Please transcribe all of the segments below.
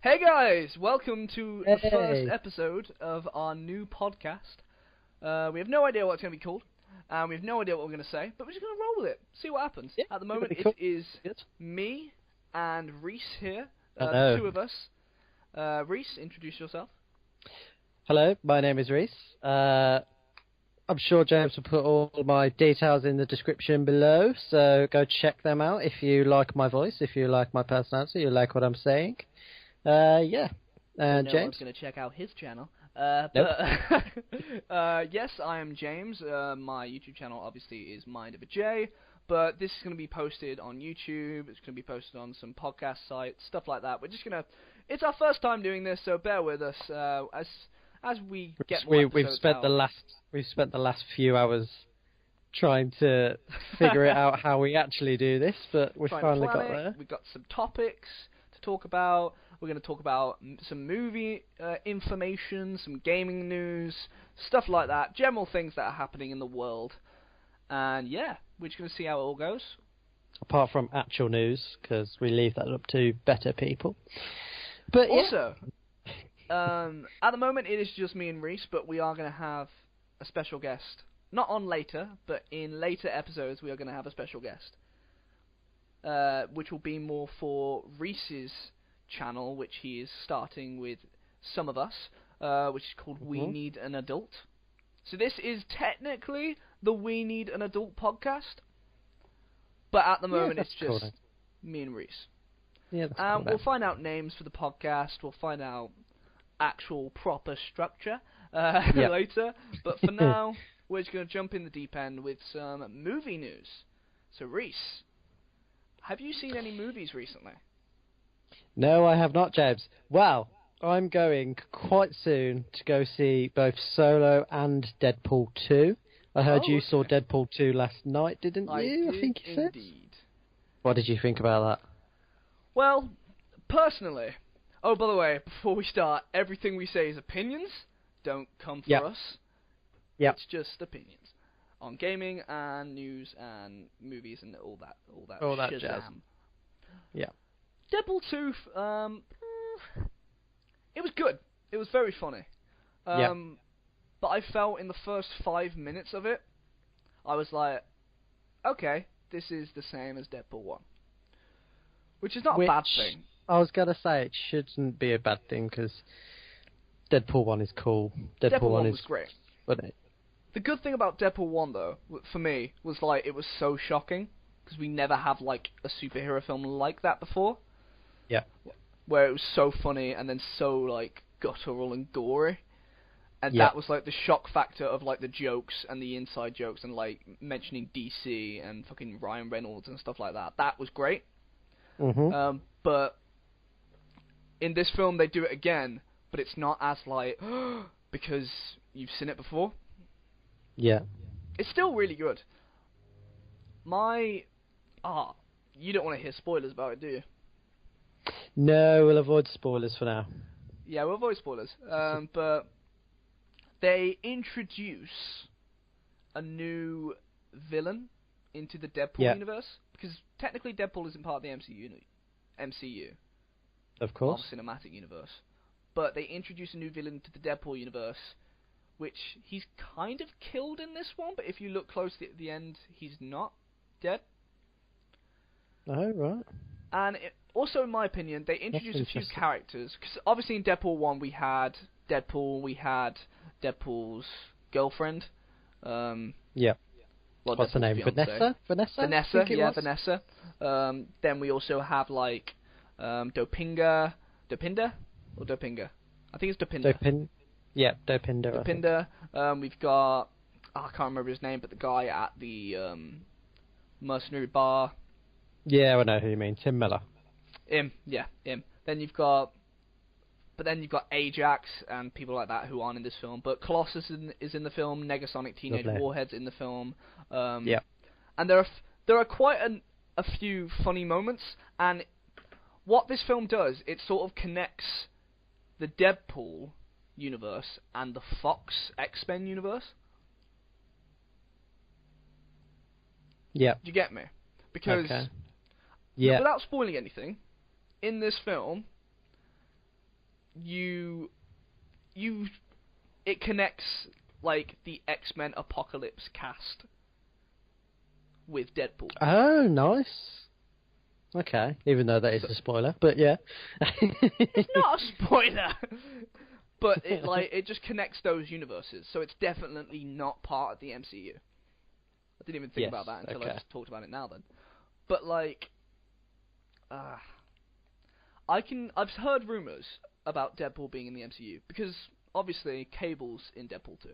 Hey guys, welcome to the first Hey. episode of our new podcast. We have no idea what it's going to be called, and we have no idea what we're going to say, but we're just going to roll with it, see what happens. Yeah, At the it's gonna moment, be it cool. is Good. me and Reese here, the Hello. two of us. Reese, introduce yourself. Hello, my name is Reese. I'm sure James will put all my details in the description below, so go check them out if you like my voice, if you like my personality, you like what I'm saying. Yeah. No James? one's going to check out his channel. Nope. Yes, I am James. My YouTube channel obviously is Mind of a J, but this is going to be posted on YouTube. It's going to be posted on some podcast sites, stuff like that. We're just going to. It's our first time doing this, so bear with us as we get more episodes We've spent the last few hours trying to figure it out how we actually do this, but we finally got there. We've got some topics to talk about. We're going to talk about some movie information, some gaming news, stuff like that, general things that are happening in the world. And yeah, we're just going to see how it all goes. Apart from actual news, because we leave that up to better people. But also, at the moment it is just me and Reese, but we are going to have a special guest. Not on later, but in later episodes we are going to have a special guest. Which will be more for Reese's channel, which he is starting with some of us, which is called We Need an Adult. So this is technically the We Need an Adult podcast, but at the moment it's just me and Reese. Yeah, that's cool. We'll find out names for the podcast. We'll find out actual proper structure later. But for now, we're just going to jump in the deep end with some movie news. So Reese, have you seen any movies recently? No, I have not, James. Well, I'm going quite soon to go see both Solo and Deadpool 2. I heard you saw Deadpool 2 last night, didn't you? I think you said. Indeed. What did you think about that? Well, personally... Oh, by the way, before we start, everything we say is opinions. Don't come for us. Yep. It's just opinions. On gaming and news and movies and all that jazz. Yeah. Deadpool 2, it was good. It was very funny. But I felt in the first 5 minutes of it, I was like, okay, this is the same as Deadpool 1. Which is not a bad thing. I was going to say, it shouldn't be a bad thing, because Deadpool 1 is cool. Deadpool 1 was great. Wasn't it? The good thing about Deadpool 1, though, for me, was like, it was so shocking, because we never have, like, a superhero film like that before. Yeah. Where it was so funny, and then so, like, guttural and gory. And that was, like, the shock factor of, like, the jokes and the inside jokes and, like, mentioning DC and fucking Ryan Reynolds and stuff like that. That was great. But in this film, they do it again, but it's not as, like, because you've seen it before. Yeah. It's still really good. You don't want to hear spoilers about it, do you? No, we'll avoid spoilers for now. Yeah, we'll avoid spoilers. But they introduce a new villain into the Deadpool universe, because technically Deadpool isn't part of the MCU. Of course. Marvel Cinematic Universe. But they introduce a new villain to the Deadpool universe, which he's kind of killed in this one, but if you look closely at the end, he's not dead. Oh, right. And also, in my opinion, they introduced a few characters, because obviously in Deadpool 1 we had Deadpool, we had Deadpool's girlfriend. What's her name? Vanessa? Vanessa, yeah, Vanessa. Then we also have, like, Dopinder? Or Dopinga? I think it's Dopinda. Dopinder. We've got... I can't remember his name, but the guy at the mercenary bar. Yeah, I know who you mean. Tim Miller. Him. Then you've got Ajax and people like that who aren't in this film. But Colossus is in the film. Negasonic Teenage Warhead's in the film. And there are quite a few funny moments. And what this film does, it sort of connects the Deadpool universe and the Fox X-Men universe. Yeah. Do you get me? Because without spoiling anything, in this film, it connects like the X-Men Apocalypse cast with Deadpool. Oh, nice. Okay, even though that is a spoiler, but yeah. It's not a spoiler. But it just connects those universes, so it's definitely not part of the MCU. I didn't even think about that until I just talked about it now then. But I've heard rumors about Deadpool being in the MCU because obviously Cable's in Deadpool 2.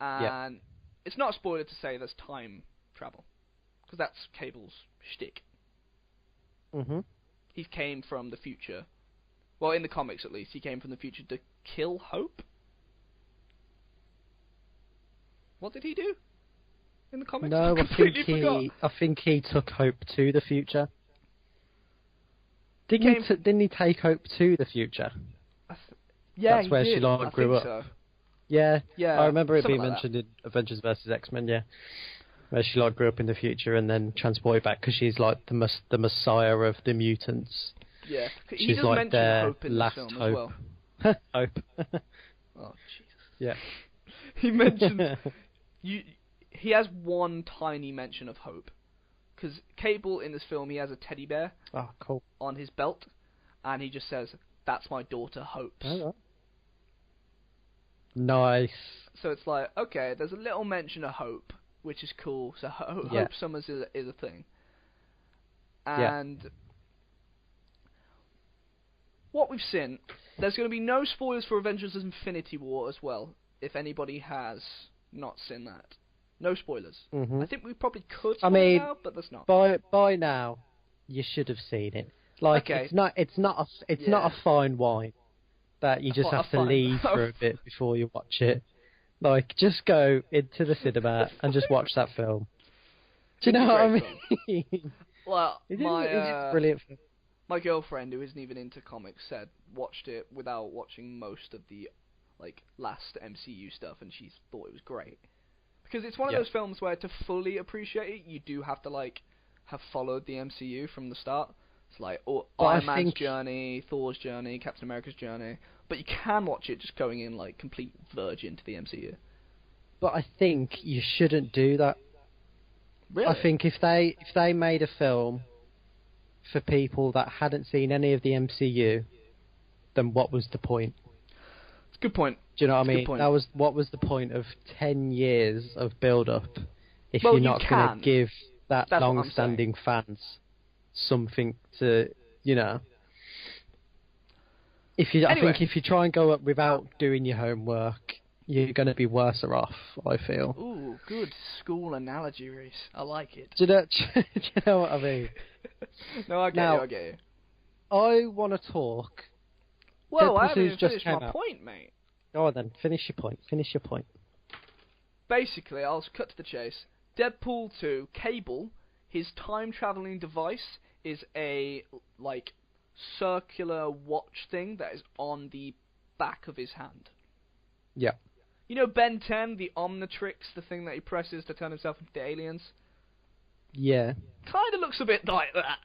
And it's not a spoiler to say there's time travel, because that's Cable's shtick. Mhm. He came from the future. Well, in the comics at least, he came from the future to kill Hope. What did he do in the comics? No, I think he took Hope to the future. Didn't he take Hope to the future? Yeah, that's where he did. she grew up. So. Yeah, yeah, I remember it being like mentioned in Avengers vs X-Men. Yeah, where she grew up in the future and then transported back because she's like the messiah of the mutants. Yeah, he she's does like mention their Hope in last this film hope. as well. Hope. Oh Jesus. Yeah. He mentions he has one tiny mention of Hope, because Cable in this film, he has a teddy bear. Oh, cool. On his belt, and he just says, "That's my daughter Hope's." Oh, nice. So it's like, okay, there's a little mention of Hope, which is cool. So Hope Summers is a thing. And what we've seen, there's going to be no spoilers for Avengers Infinity War as well, if anybody has not seen that. No spoilers. Mm-hmm. I think we probably could spoil it now, but there's not. By now, you should have seen it. Like, it's not a fine wine that you just have to leave for a bit before you watch it. Like, just go into the cinema and just watch that film. Do you know what I mean? Well, it's brilliant film. My girlfriend, who isn't even into comics, watched it without watching most of the last MCU stuff, and she thought it was great. Because it's one of those films where to fully appreciate it, you do have to have followed the MCU from the start. It's like Iron Man's journey, Thor's journey, Captain America's journey. But you can watch it just going in complete virgin to the MCU. But I think you shouldn't do that. Really? I think if they made a film for people that hadn't seen any of the MCU, then what was the point? It's a good point. Do you know what I mean? What was the point of 10 years of build-up if you're not going to give that long-standing fans something to, I think if you try and go up without doing your homework, you're going to be worse off, I feel. Ooh, good school analogy, Reese. I like it. Do you know what I mean? No, I get you. I want to talk. Well, I haven't finished my point, mate. Go on then, finish your point. Basically, I'll cut to the chase. Deadpool 2, Cable, his time-traveling device is a, circular watch thing that is on the back of his hand. Yeah. You know Ben 10, the Omnitrix, the thing that he presses to turn himself into the aliens? Yeah. Kind of looks a bit like that.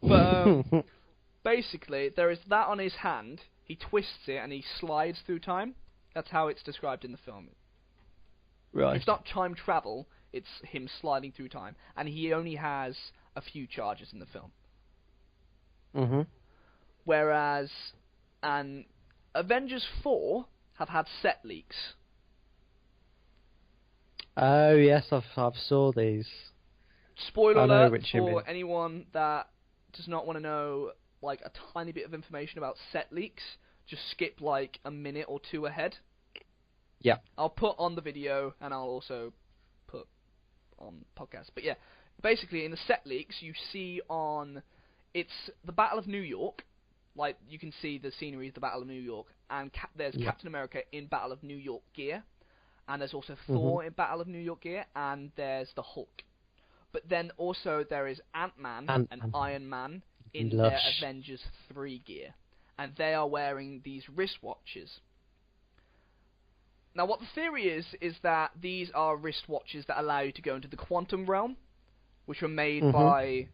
But, basically, there is that on his hand. He twists it and he slides through time. That's how it's described in the film. Right. It's not time travel, it's him sliding through time. And he only has a few charges in the film. Mm-hmm. Whereas, Avengers 4 have had set leaks. Oh, yes, I've saw these. Spoiler alert for anyone that does not want to know a tiny bit of information about set leaks, just skip a minute or two ahead. Yeah. I'll put on the video and I'll also put on podcast. But yeah, basically in the set leaks you see it's the Battle of New York. You can see the scenery of the Battle of New York, and there's Captain America in Battle of New York gear, and there's also Thor in Battle of New York gear, and there's the Hulk. But then also there is Ant-Man and Iron Man in their Avengers 3 gear, and they are wearing these wristwatches. Now what the theory is that these are wristwatches that allow you to go into the quantum realm, which were made by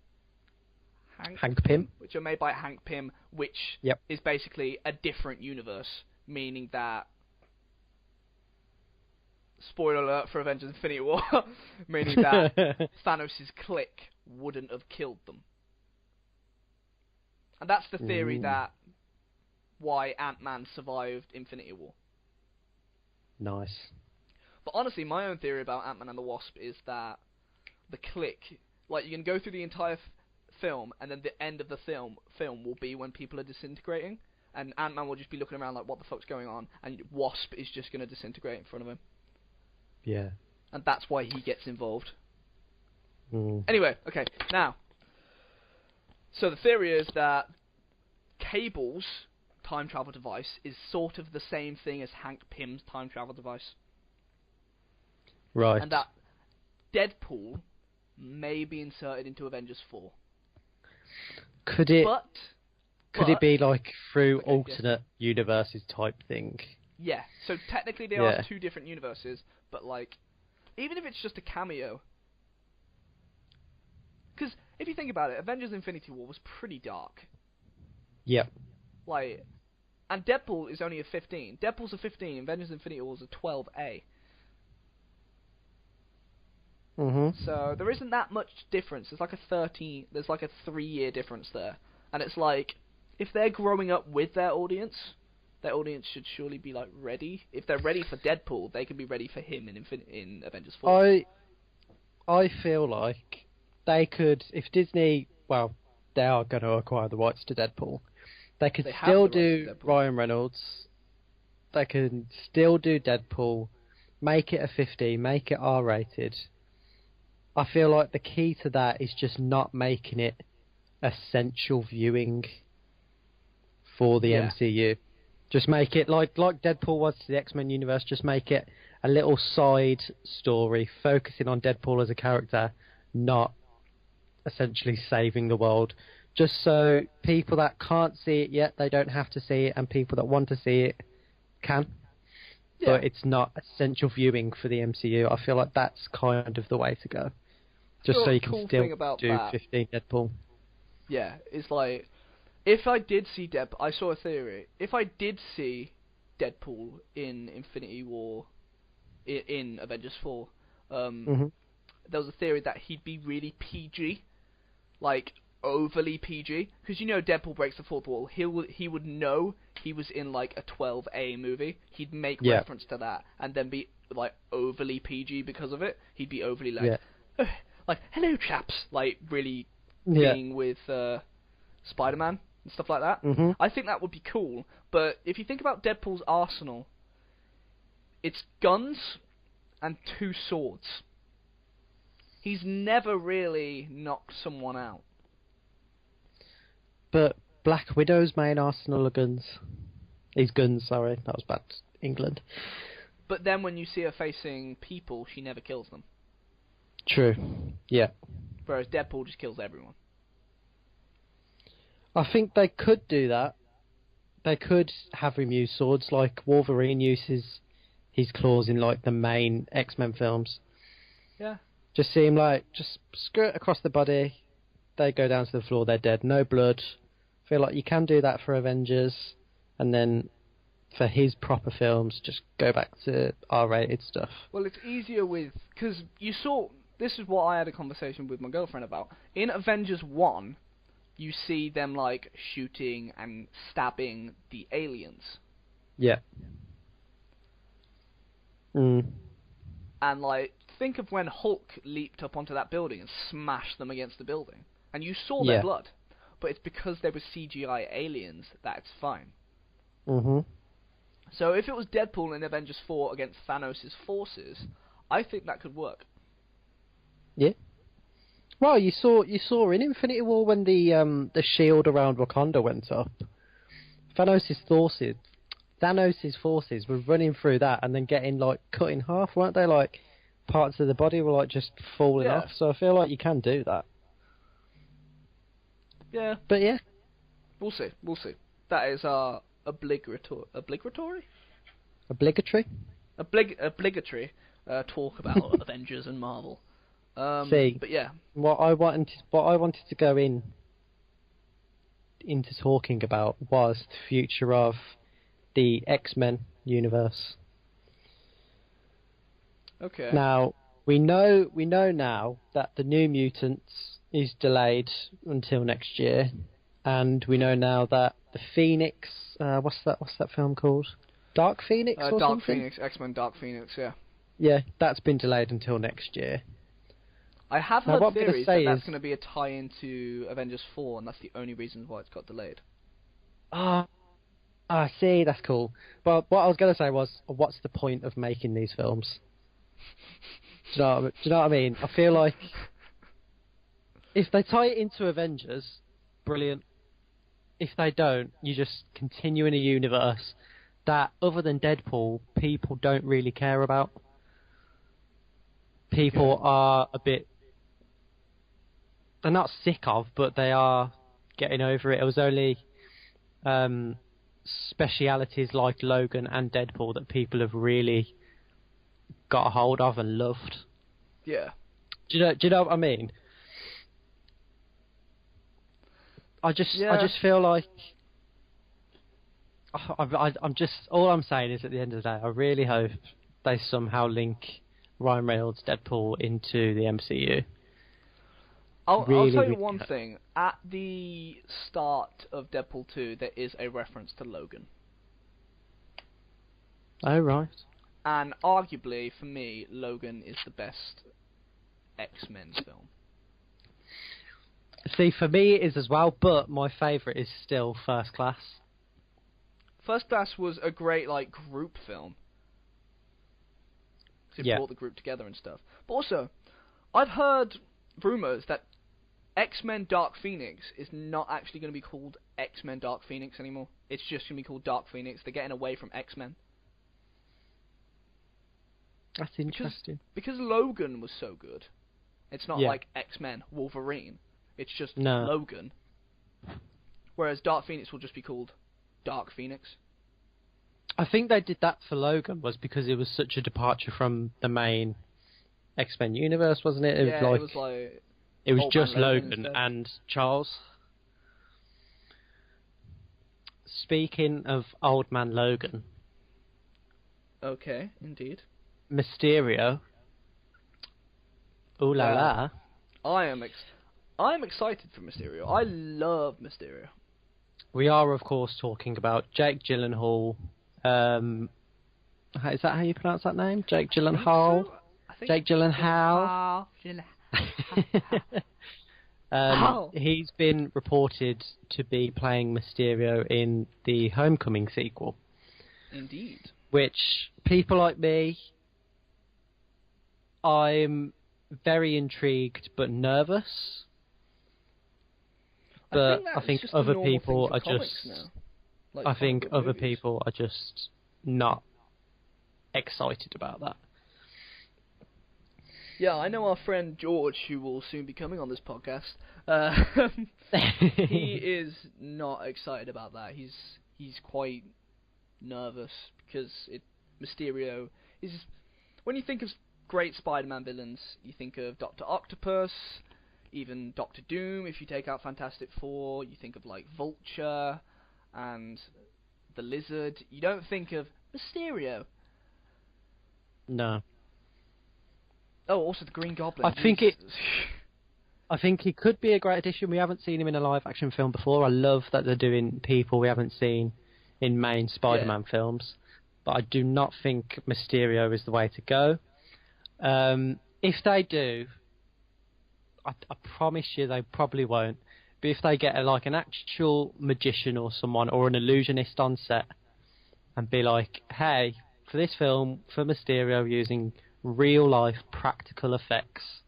Hank Pym. which are made by Hank Pym, which Yep. is basically a different universe, meaning that, spoiler alert for Avengers Infinity War, meaning that Thanos' clique wouldn't have killed them. And that's the theory that why Ant-Man survived Infinity War. Nice. But honestly, my own theory about Ant-Man and the Wasp is that the clique, like, you can go through the entire film, and then the end of the film will be when people are disintegrating, and Ant-Man will just be looking around like, what the fuck's going on, and Wasp is just going to disintegrate in front of him. Yeah. And that's why he gets involved. Mm. Anyway, okay, now, so the theory is that Cable's time travel device is sort of the same thing as Hank Pym's time travel device. Right. And that Deadpool may be inserted into Avengers 4. Could it But be like through Okay, alternate universes type thing? yeah, so technically they Yeah. are two different universes, but like, even if it's just a cameo, because if you think about it, Avengers Infinity War was pretty dark. Yep. Like, and Deadpool is only a 15. Deadpool's a 15, Avengers Infinity War is a 12A. Mhm. So there isn't that much difference. There's like a 3-year difference there. And it's like, if they're growing up with their audience should surely be like ready. If they're ready for Deadpool, they can be ready for him in Avengers 4. I feel like they could, if Disney, well, they are going to acquire the rights to Deadpool. They could They have still the rights do to Deadpool. Ryan Reynolds. They can still do Deadpool. Make it a 50. Make it R-rated. I feel like the key to that is just not making it essential viewing for the Yeah. MCU. Just make it like Deadpool was to the X-Men universe. Just make it a little side story focusing on Deadpool as a character, not essentially saving the world. Just so people that can't see it yet, they don't have to see it, and people that want to see it can. Yeah. But it's not essential viewing for the MCU. I feel like that's kind of the way to go. Just Sure, so you cool can still thing about do that. 15 Deadpool. Yeah, it's like, if I did see I saw a theory. If I did see Deadpool in Infinity War, in Avengers 4, Mhm. there was a theory that he'd be really PG, like overly PG, because you know Deadpool breaks the fourth wall. He would know he was in like a 12A movie. He'd make Yeah. reference to that, and then be like overly PG because of it. He'd be overly like, Yeah. like, hello chaps, like really Yeah. being with Spider-Man and stuff like that. Mhm. I think that would be cool, but if you think about Deadpool's arsenal, it's guns and 2 swords. He's never really knocked someone out. But Black Widow's main arsenal of guns. These guns, sorry, that was bad. England. But then when you see her facing people, she never kills them. True. Yeah. Whereas Deadpool just kills everyone. I think they could do that. They could have him use swords like Wolverine uses his claws in like the main X-Men films. Yeah. Just see him like just skirt across the body. They go down to the floor. They're dead. No blood. Feel like you can do that for Avengers, and then for his proper films, just go back to R-rated stuff. Well, it's easier because you saw. This is what I had a conversation with my girlfriend about. In Avengers 1, you see them like shooting and stabbing the aliens. Yeah. Mm. And like, think of when Hulk leaped up onto that building and smashed them against the building. And you saw their Yeah. blood. But it's because they were CGI aliens that it's fine. Mhm. So if it was Deadpool in Avengers 4 against Thanos' forces, I think that could work. Yeah. Well, you saw in Infinity War when the shield around Wakanda went up. Thanos' forces were running through that and then getting like cut in half, weren't they? Like parts of the body were like just falling Yeah. off. So I feel like you can do that. Yeah, But yeah, we'll see. That is our obligatory obligatory. obligatory talk about Avengers and Marvel. See. But yeah, What I wanted to go in into talking about was the future of the X-Men universe. Okay. Now, we know now that the New Mutants is delayed until next year, and we know now that the Phoenix, what's that film called? Dark Phoenix or Dark something? Phoenix, X-Men Dark Phoenix, yeah. Yeah, that's been delayed until next year. I have Now, heard what I'm gonna theories say that that's is- going to be a tie-in to Avengers 4, and that's the only reason why it's got delayed. See, that's cool. But what I was going to say was, what's the point of making these films? Do you know what I mean? I feel like if they tie it into Avengers, brilliant. If they don't, you just continue in a universe that, other than Deadpool, people don't really care about. People are a bit... They're not sick of, but they are getting over it. It was only specialities like Logan and Deadpool that people have really got a hold of and loved. Yeah. Do you know what I mean? I just feel like I'm just, all I'm saying is, at the end of the day, I really hope they somehow link Ryan Reynolds' Deadpool into the MCU. I'll Really, tell you really one hope. thing. At the start of Deadpool 2, there is a reference to Logan. Oh, right. And arguably, for me, Logan is the best X-Men film. See, for me it is as well, but my favourite is still First Class. First Class was a great, like, group film. 'Cause it Yeah. brought the group together and stuff. But also, I've heard rumours that X-Men Dark Phoenix is not actually going to be called X-Men Dark Phoenix anymore. It's just going to be called Dark Phoenix. They're getting away from X-Men. That's interesting. Because Logan was so good. It's not Yeah. like X-Men Wolverine. It's just No. Logan. Whereas Dark Phoenix will just be called Dark Phoenix. I think they did that for Logan was because it was such a departure from the main X-Men universe, wasn't it? It was like it was Old just Man Logan Logan instead. and Charles. Speaking of Old Man Logan, Okay, indeed. Mysterio. Ooh la la. I am excited for Mysterio. I love Mysterio. We are, of course, talking about Jake Gyllenhaal. Is that how you pronounce that name? Jake Gyllenhaal? Jake Gyllenhaal. He's been reported to be playing Mysterio in the Homecoming sequel. Indeed. Which, people like me, I'm very intrigued but nervous. But I think other people are just... Like I think comic book other movies. people are just not excited about that. Yeah, I know our friend George, who will soon be coming on this podcast. He is not excited about that. He's quite nervous because Mysterio is. When you think of great Spider-Man villains, you think of Dr. Octopus, even Doctor Doom. If you take out Fantastic Four, you think of like Vulture and the Lizard. You don't think of Mysterio. No. Oh, also the Green Goblin. I think Jesus. I think he could be a great addition. We haven't seen him in a live-action film before. I love that they're doing people we haven't seen in main Spider-Man films. But I do not think Mysterio is the way to go. If they do, I promise you they probably won't. But if they get an actual magician or someone or an illusionist on set and be like, hey, for this film, for Mysterio, using real-life practical effects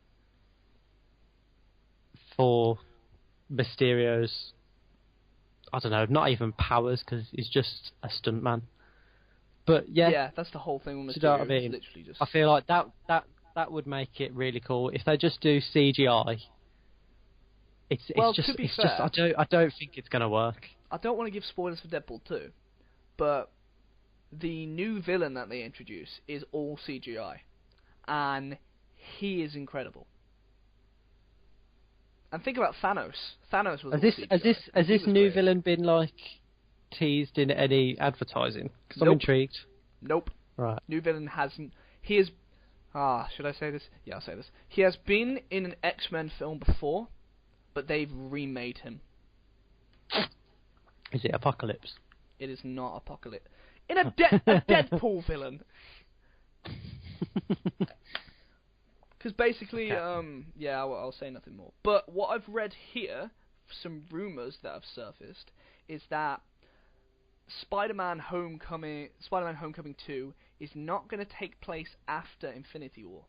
for Mysterio's, I don't know, not even powers, because he's just a stuntman. But yeah, that's the whole thing with Mysterio. You know what I mean? Literally just... I feel like that would make it really cool. If they just do CGI, it's to be fair, I don't think it's gonna work. I don't want to give spoilers for Deadpool 2, but the new villain that they introduce is all CGI, and he is incredible. And think about Thanos. Thanos was Has all this CGI. has this has He this was new great. villain been like teased in any advertising? Because I'm Nope. intrigued. Nope. Right. New villain hasn't. He is. Should I say this? Yeah, I'll say this. He has been in an X-Men film before, but they've remade him. Is it Apocalypse? It is not Apocalypse. In a Deadpool villain. Because basically, yeah, I'll say nothing more. But what I've read here, some rumours that have surfaced, is that Spider-Man Homecoming 2 is not going to take place after Infinity War.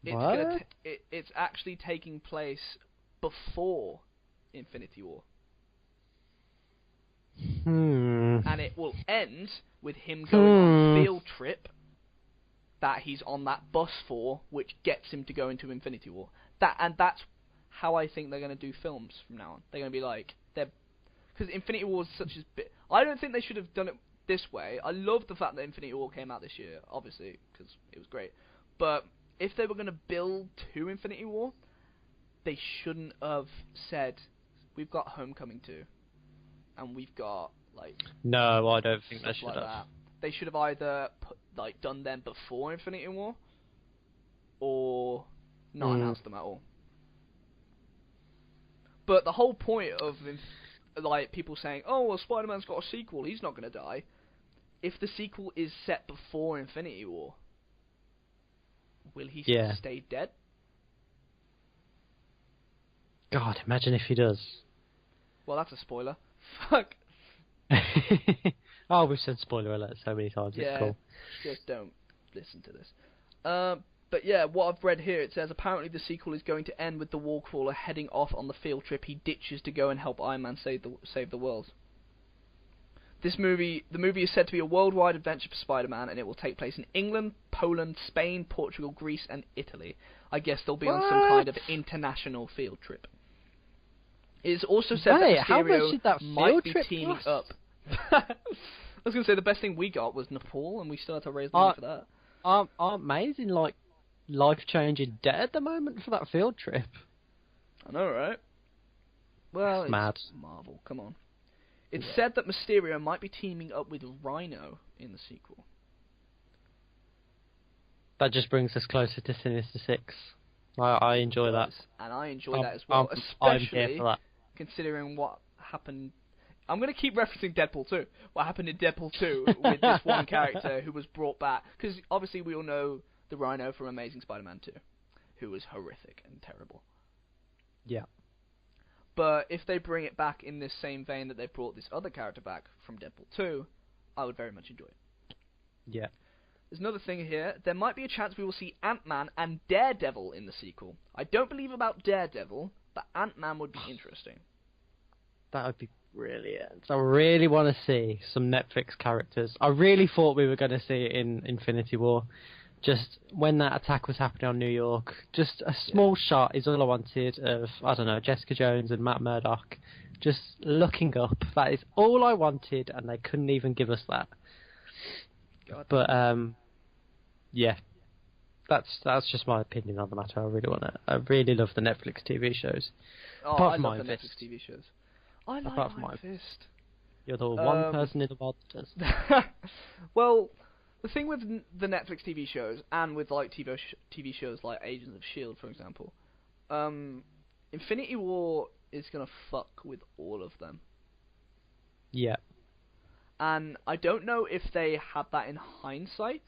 What? It's actually taking place before Infinity War. And it will end with him going on a field trip that he's on that bus for, which gets him to go into Infinity War. That's how I think they're going to do films from now on. They're going to be like, because Infinity War is such a bit. I don't think they should have done it this way. I love the fact that Infinity War came out this year, obviously, because it was great. But if they were going to build to Infinity War, they shouldn't have said, we've got Homecoming 2, and we've got, like... No, I don't think they should like have. That. They should have either done them before Infinity War, or not announced them at all. But the whole point of people saying, "Oh, well, Spider-Man's got a sequel, he's not going to die," if the sequel is set before Infinity War, will he stay dead? God, imagine if he does. Well, that's a spoiler. Fuck. Oh, we've said spoiler alert so many times. Yeah, it's cool. just don't listen to this. But yeah, what I've read here, it says apparently the sequel is going to end with the Wallcrawler heading off on the field trip he ditches to go and help Iron Man save the world. The movie is said to be a worldwide adventure for Spider-Man, and it will take place in England, Poland, Spain, Portugal, Greece, and Italy. I guess they'll be on some kind of international field trip. It is also said that Mysterio might be teaming up. I was going to say the best thing we got was Nepal, and we still had to raise money for that. Aren't amazing, like, life-changing debt at the moment for that field trip? I know, right? Well, it's mad. Marvel, come on. It's said that Mysterio might be teaming up with Rhino in the sequel. That just brings us closer to Sinister Six. I enjoy that. And I enjoy that as well, especially I'm here for that. Considering what happened. I'm going to keep referencing Deadpool 2. What happened in Deadpool 2 with this one character who was brought back. Because obviously we all know the Rhino from Amazing Spider-Man 2, who was horrific and terrible. Yeah. But if they bring it back in this same vein that they brought this other character back from Deadpool 2, I would very much enjoy it. Yeah. There's another thing here. There might be a chance we will see Ant-Man and Daredevil in the sequel. I don't believe about Daredevil, but Ant-Man would be interesting. That would be brilliant. I really want to see some Netflix characters. I really thought we were going to see it in Infinity War. Just when that attack was happening on New York, just a small shot is all I wanted of, I don't know, Jessica Jones and Matt Murdock just looking up. That is all I wanted, and they couldn't even give us that. God. But, yeah. That's just my opinion on the matter. I really want it. I really love the Netflix TV shows. Oh, Apart I from love the Iron Netflix Fist. TV shows. I like Apart from Iron Fist. You're the one person in the world that does. Well, the thing with the Netflix TV shows, and with like TV shows like Agents of S.H.I.E.L.D., for example, Infinity War is going to fuck with all of them. Yeah. And I don't know if they had that in hindsight.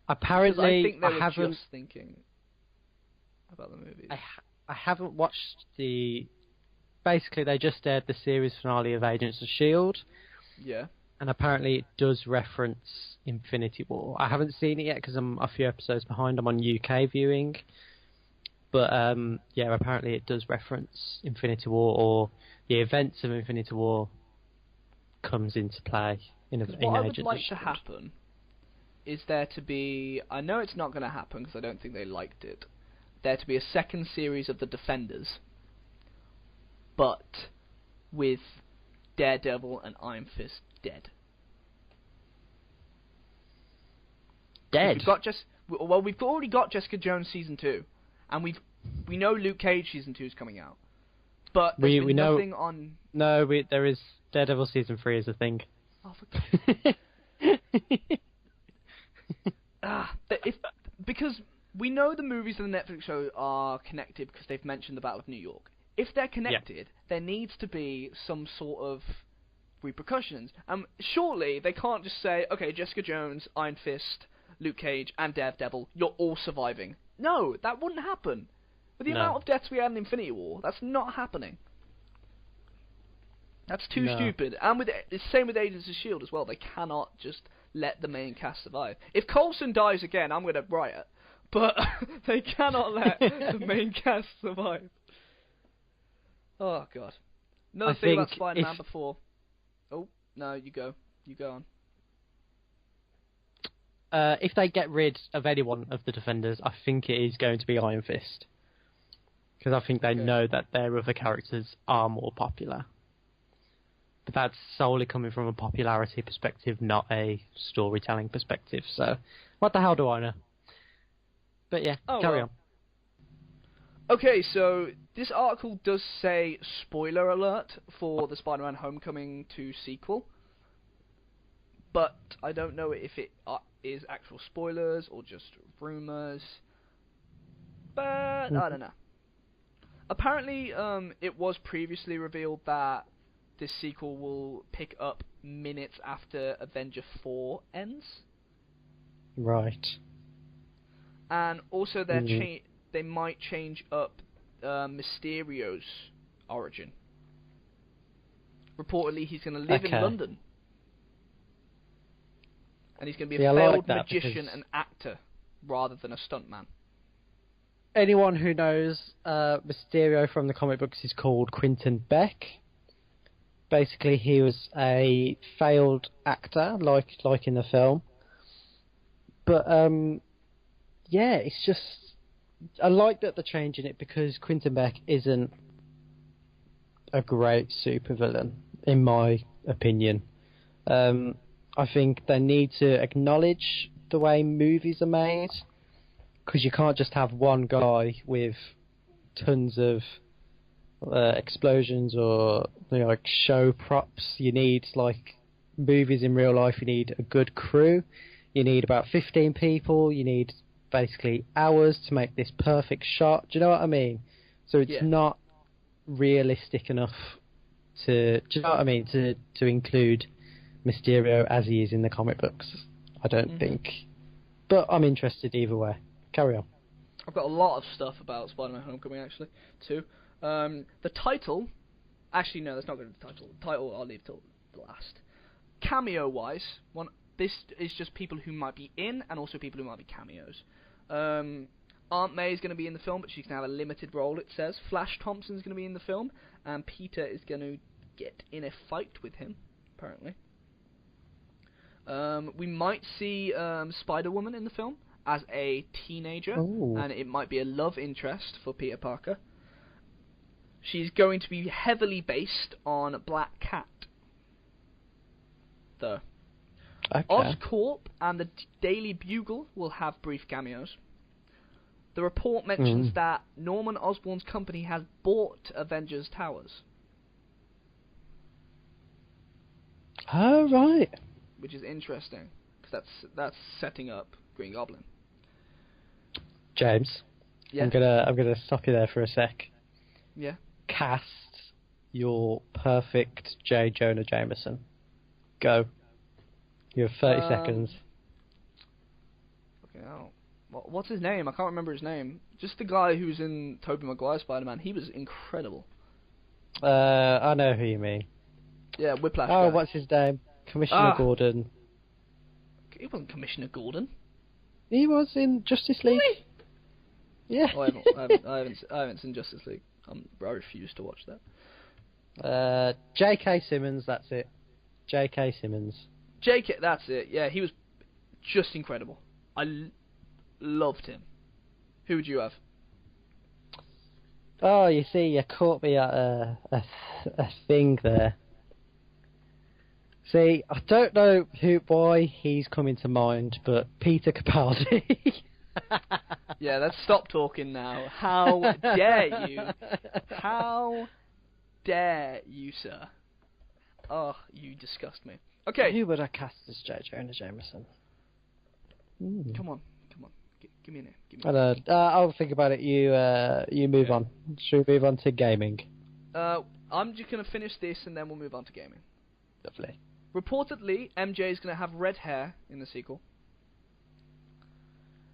Apparently, I think they were haven't just thinking about the movies. I haven't watched the... Basically, they just aired the series finale of Agents of S.H.I.E.L.D., Yeah. and apparently it does reference Infinity War. I haven't seen it yet because I'm a few episodes behind. I'm on UK viewing. But, yeah, apparently it does reference Infinity War, or the events of Infinity War comes into play in Agents of S.H.I.E.L.D. What I would like to happen is there to be... I know it's not going to happen because I don't think they liked it. There to be a second series of The Defenders, but with Daredevil and Iron Fist dead. Dead? We've already got Jessica Jones season 2, and we know Luke Cage season 2 is coming out, but there's been nothing on. No, there is Daredevil season 3 is a thing. Oh, because we know the movies and the Netflix show are connected because they've mentioned the Battle of New York. If they're connected, there needs to be some sort of repercussions. Surely they can't just say, okay, Jessica Jones, Iron Fist, Luke Cage, and Daredevil, you're all surviving. No, that wouldn't happen. With the amount of deaths we had in Infinity War, that's not happening. That's too stupid. And the same with Agents of S.H.I.E.L.D. as well. They cannot just let the main cast survive. If Coulson dies again, I'm going to riot. But they cannot let the main cast survive. Oh, God. Another thing about Spider-Man before... Oh, no, you go. You go on. If they get rid of any one of the Defenders, I think it is going to be Iron Fist. Because I think they know that their other characters are more popular. But that's solely coming from a popularity perspective, not a storytelling perspective. So, what the hell do I know? But yeah, carry on. Okay, so this article does say spoiler alert for the Spider-Man Homecoming 2 sequel. But I don't know if it is actual spoilers or just rumours. But I don't know. Apparently, it was previously revealed that this sequel will pick up minutes after Avenger 4 ends. Right. And also they might change up Mysterio's origin. Reportedly, he's going to live in London. And he's going to be a failed magician and actor rather than a stuntman. Anyone who knows Mysterio from the comic books is called Quentin Beck. Basically, he was a failed actor, like in the film. But yeah, it's just I like that they're changing it because Quentin Beck isn't a great supervillain, in my opinion. I think they need to acknowledge the way movies are made, because you can't just have one guy with tons of explosions or like show props. You need movies in real life. You need a good crew. You need about 15 people. You need basically hours to make this perfect shot. Do you know what I mean? So it's not realistic enough to. Do you know what I mean? To include Mysterio as he is in the comic books. I don't think. But I'm interested either way. Carry on. I've got a lot of stuff about Spider-Man Homecoming, actually, too. The title... Actually, no, that's not going to be the title. The title I'll leave till the last. Cameo-wise, this is just people who might be in, and also people who might be cameos. Aunt May is going to be in the film, but she's going to have a limited role, it says. Flash Thompson's going to be in the film, and Peter is going to get in a fight with him, apparently. We might see Spider-Woman in the film as a teenager, and it might be a love interest for Peter Parker. She's going to be heavily based on Black Cat, though. Okay. Oscorp and the Daily Bugle will have brief cameos. The report mentions that Norman Osborn's company has bought Avengers Towers. Oh, right. Which is interesting, because that's setting up Green Goblin. James, I'm gonna stop you there for a sec. Yeah. Cast your perfect J. Jonah Jameson. Go. You have 30 seconds. Okay, what's his name? I can't remember his name. Just the guy who's in Tobey Maguire's Spider-Man. He was incredible. I know who you mean. Yeah, Whiplash. Oh, guy. what's his name? Commissioner Gordon. He wasn't Commissioner Gordon. He was in Justice League. Really? Yeah. Oh, I haven't seen Justice League. I refuse to watch that. J.K. Simmons, that's it. J.K. Simmons. J.K., that's it. Yeah, he was just incredible. I loved him. Who would you have? Oh, you see, you caught me at a thing there. See, I don't know why he's coming to mind, but Peter Capaldi. Yeah, let's stop talking now. How dare you? How dare you, sir? Oh, you disgust me. Okay. Who would I cast as J. Jonah Jameson? Come on. Give me a name. I'll think about it. You move on. Should we move on to gaming? I'm just going to finish this and then we'll move on to gaming. Lovely. Reportedly, MJ is going to have red hair in the sequel.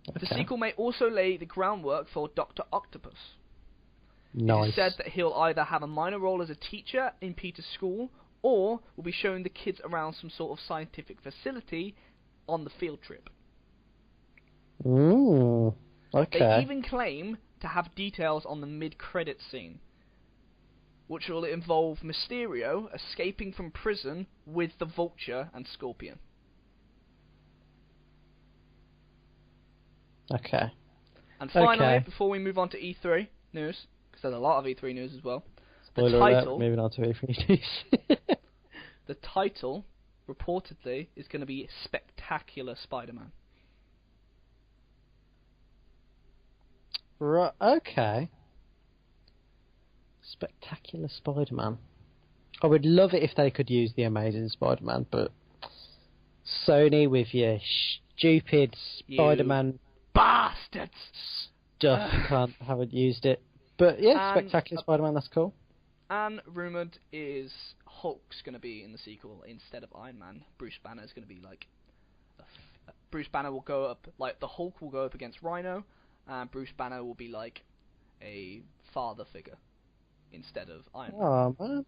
Okay. The sequel may also lay the groundwork for Dr. Octopus. Nice. It is said that he'll either have a minor role as a teacher in Peter's school, or will be showing the kids around some sort of scientific facility on the field trip. Ooh, okay. They even claim to have details on the mid-credits scene, which will involve Mysterio escaping from prison with the Vulture and Scorpion. Okay. And finally, before we move on to E3 news, because there's a lot of E3 news as well, Spoiler alert, moving on to E3 news. The title, reportedly, is going to be Spectacular Spider-Man. Right, okay. Spectacular Spider-Man. I would love it if they could use the Amazing Spider-Man, but Sony with your stupid Spider-Man bastards stuff haven't used it. But yeah, Spectacular Spider-Man, that's cool. And rumoured is Hulk's going to be in the sequel instead of Iron Man. Bruce Banner's going to be like... Bruce Banner will go up... Like, the Hulk will go up against Rhino, and Bruce Banner will be like a father figure instead of Iron Man. Oh, man.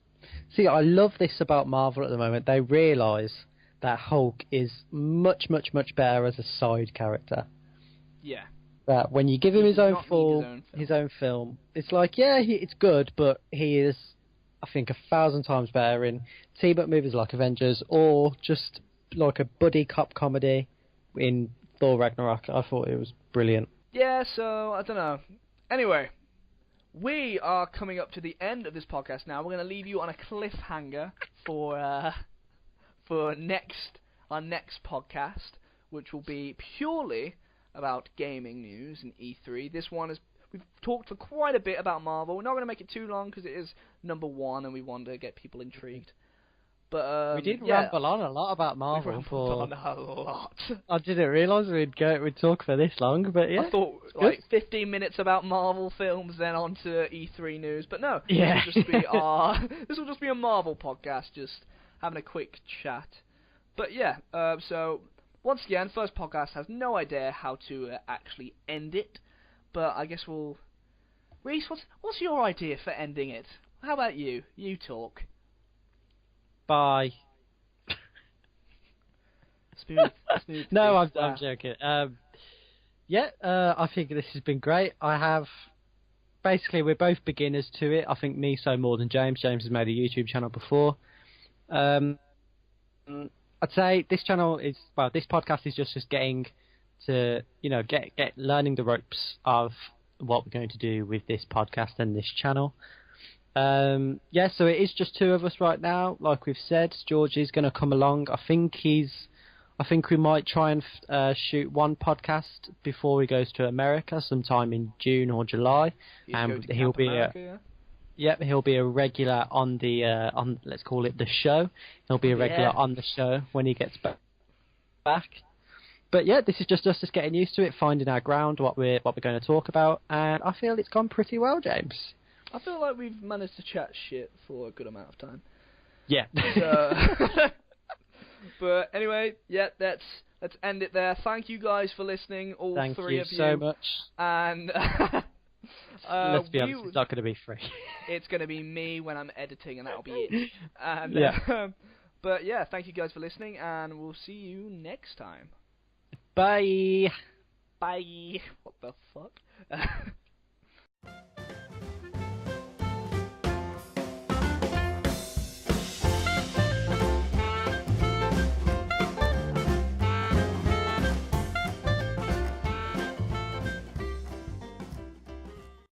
See, I love this about Marvel at the moment. They realise that Hulk is much, much, much better as a side character. Yeah. That when you give him his own film, it's like, yeah, it's good, but he is, I think, 1,000 times better in team-up movies like Avengers, or just like a buddy cop comedy in Thor Ragnarok. I thought it was brilliant. Yeah, so, I don't know. Anyway, we are coming up to the end of this podcast now. We're going to leave you on a cliffhanger for our next podcast, which will be purely about gaming news and E3. This one is, we've talked for quite a bit about Marvel. We're not going to make it too long because it is number one and we want to get people intrigued. But we did ramble on a lot about Marvel. We rambled on a lot. I didn't realise we'd talk for this long, but yeah. I thought like 15 minutes about Marvel films, then on to E3 news. But no, yeah. This will just be a Marvel podcast, just having a quick chat. But yeah, so once again, first podcast has no idea how to actually end it, but I guess we'll... Reese, what's your idea for ending it? How about you? You talk. Bye. Smooth. No, I'm joking. I think this has been great. Basically, we're both beginners to it. I think me so more than James. James has made a YouTube channel before. I'd say this podcast is just getting to, get learning the ropes of what we're going to do with this podcast and this channel. So it is just two of us right now. Like we've said, George is going to come along. I think we might try and shoot one podcast before he goes to America sometime in June or July. He'll be he'll be a regular on the let's call it the show. He'll be a regular on the show when he gets back. But yeah, this is just us getting used to it, finding our ground, what we're going to talk about, and I feel it's gone pretty well, James. I feel like we've managed to chat shit for a good amount of time. Yeah. But anyway, yeah, let's end it there. Thank you guys for listening, all three of you. Thank you so much. And let's be honest, it's not going to be free. It's going to be me when I'm editing, and that'll be it. And, but yeah, thank you guys for listening, and we'll see you next time. Bye. Bye. What the fuck?